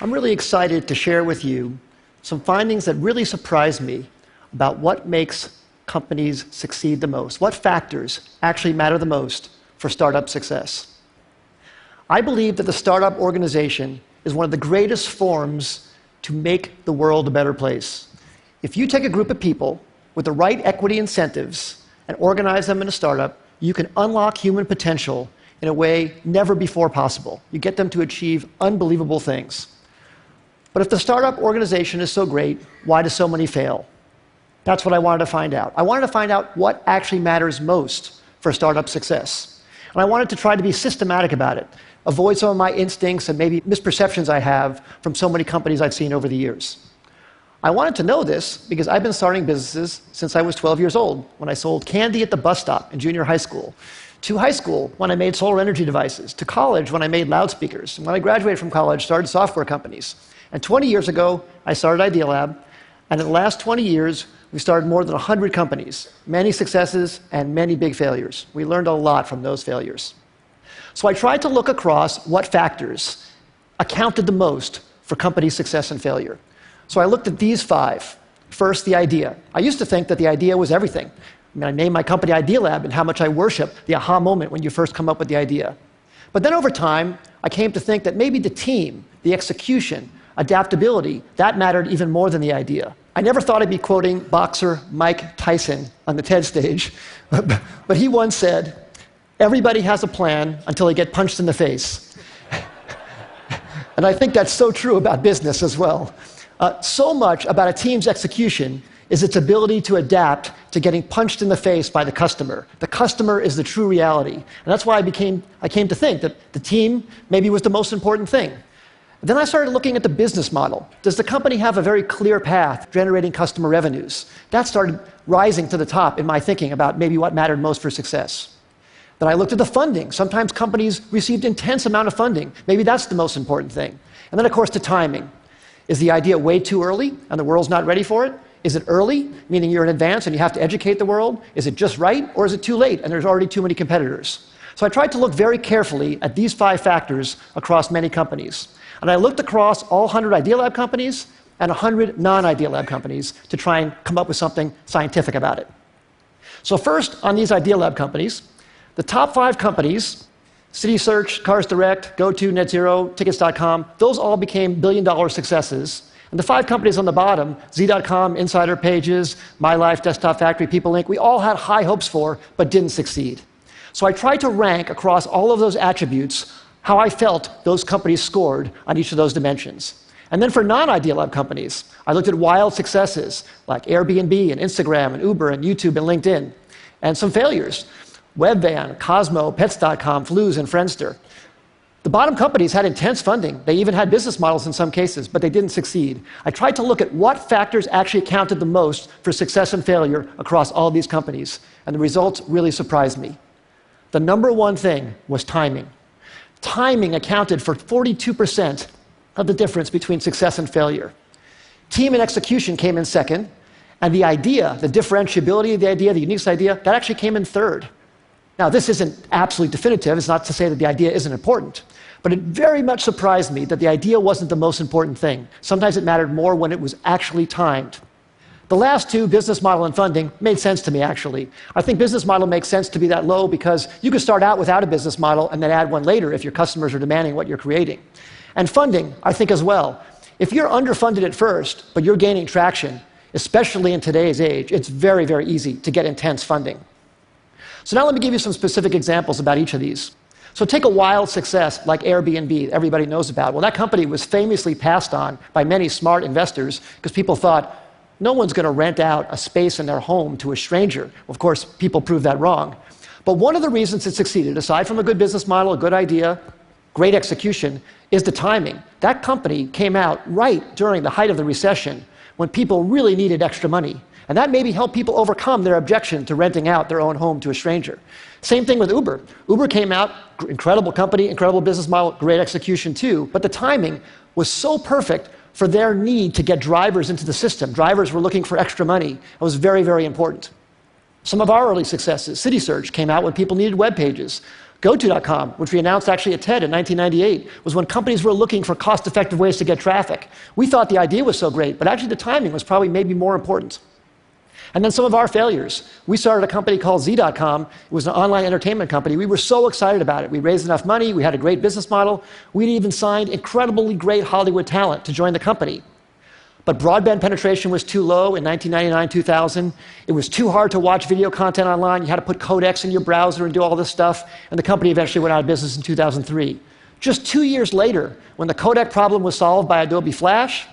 I'm really excited to share with you some findings that really surprised me about what makes companies succeed the most, what factors actually matter the most for startup success. I believe that the startup organization is one of the greatest forms to make the world a better place. If you take a group of people with the right equity incentives and organize them in a startup, you can unlock human potential in a way never before possible. You get them to achieve unbelievable things. But if the startup organization is so great, why do so many fail? That's what I wanted to find out. I wanted to find out what actually matters most for startup success. And I wanted to try to be systematic about it, avoid some of my instincts and maybe misperceptions I have from so many companies I've seen over the years. I wanted to know this because I've been starting businesses since I was 12 years old, when I sold candy at the bus stop in junior high school, to high school when I made solar energy devices, to college when I made loudspeakers, and when I graduated from college, started software companies. And 20 years ago, I started Idea Lab, and in the last 20 years, we started more than 100 companies, many successes and many big failures. We learned a lot from those failures. So I tried to look across what factors accounted the most for company success and failure. So I looked at these 5. First, the idea. I used to think that the idea was everything. I named my company Idea Lab, and how much I worship the aha moment when you first come up with the idea. But then over time, I came to think that maybe the team, the execution, adaptability, that mattered even more than the idea. I never thought I'd be quoting boxer Mike Tyson on the TED stage, but he once said, "Everybody has a plan until they get punched in the face." And I think that's so true about business as well. So much about a team's execution is its ability to adapt to getting punched in the face by the customer. The customer is the true reality. And that's why I came to think that the team maybe was the most important thing. Then I started looking at the business model. Does the company have a very clear path generating customer revenues? That started rising to the top in my thinking about maybe what mattered most for success. Then I looked at the funding. Sometimes companies received intense amount of funding. Maybe that's the most important thing. And then, of course, the timing. Is the idea way too early and the world's not ready for it? Is it early, meaning you're in advance and you have to educate the world? Is it just right, or is it too late and there's already too many competitors? So I tried to look very carefully at these 5 factors across many companies. And I looked across all 100 Idea Lab companies and 100 non-Idea Lab companies to try and come up with something scientific about it. So first, on these Idea Lab companies, the top 5 companies, CitySearch, Cars Direct, GoTo, NetZero, Tickets.com, those all became billion-dollar successes. And the 5 companies on the bottom, Z.com, Insider Pages, My Life, Desktop Factory, People Inc., we all had high hopes for, but didn't succeed. So I tried to rank across all of those attributes how I felt those companies scored on each of those dimensions. And then for non-Idea Lab companies, I looked at wild successes like Airbnb and Instagram and Uber and YouTube and LinkedIn, and some failures. Webvan, Cosmo, Pets.com, Flues, and Friendster. The bottom companies had intense funding. They even had business models in some cases, but they didn't succeed. I tried to look at what factors actually accounted the most for success and failure across all these companies, and the results really surprised me. The number one thing was timing. Timing accounted for 42% of the difference between success and failure. Team and execution came in second, and the idea, the differentiability of the idea, the unique idea, that actually came in third. Now, this isn't absolutely definitive. It's not to say that the idea isn't important. But it very much surprised me that the idea wasn't the most important thing. Sometimes it mattered more when it was actually timed. The last 2, business model and funding, made sense to me, actually. I think business model makes sense to be that low because you can start out without a business model and then add one later if your customers are demanding what you're creating. And funding, I think as well. If you're underfunded at first, but you're gaining traction, especially in today's age, it's very, very easy to get intense funding. So now let me give you some specific examples about each of these. So take a wild success like Airbnb, that everybody knows about. Well, that company was famously passed on by many smart investors because people thought, no one's going to rent out a space in their home to a stranger. Of course, people proved that wrong. But one of the reasons it succeeded, aside from a good business model, a good idea, great execution, is the timing. That company came out right during the height of the recession when people really needed extra money. And that maybe helped people overcome their objection to renting out their own home to a stranger. Same thing with Uber. Uber came out, incredible company, incredible business model, great execution too, but the timing was so perfect for their need to get drivers into the system. Drivers were looking for extra money. It was very, very important. Some of our early successes, CitySearch came out when people needed web pages. GoTo.com, which we announced actually at TED in 1998, was when companies were looking for cost-effective ways to get traffic. We thought the idea was so great, but actually the timing was probably maybe more important. And then some of our failures. We started a company called Z.com. It was an online entertainment company. We were so excited about it. We raised enough money. We had a great business model. We'd even signed incredibly great Hollywood talent to join the company. But broadband penetration was too low in 1999, 2000. It was too hard to watch video content online. You had to put codecs in your browser and do all this stuff. And the company eventually went out of business in 2003. Just 2 years later, when the codec problem was solved by Adobe Flash,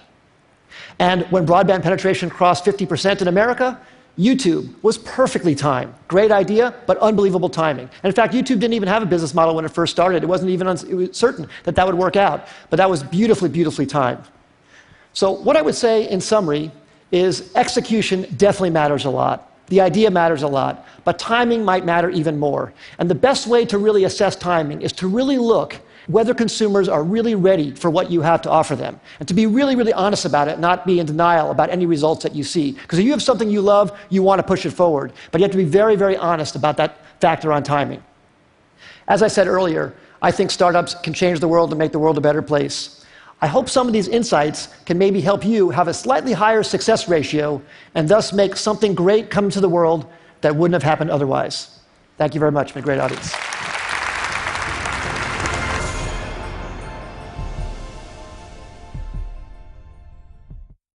and when broadband penetration crossed 50% in America, YouTube was perfectly timed. Great idea, but unbelievable timing. And in fact, YouTube didn't even have a business model when it first started. It wasn't even certain that that would work out. But that was beautifully, beautifully timed. So what I would say in summary is execution definitely matters a lot. The idea matters a lot, but timing might matter even more. And the best way to really assess timing is to really look whether consumers are really ready for what you have to offer them, and to be really, really honest about it, not be in denial about any results that you see. Because if you have something you love, you want to push it forward, but you have to be very, very honest about that factor on timing. As I said earlier, I think startups can change the world and make the world a better place. I hope some of these insights can maybe help you have a slightly higher success ratio and thus make something great come to the world that wouldn't have happened otherwise. Thank you very much. It's been a great audience.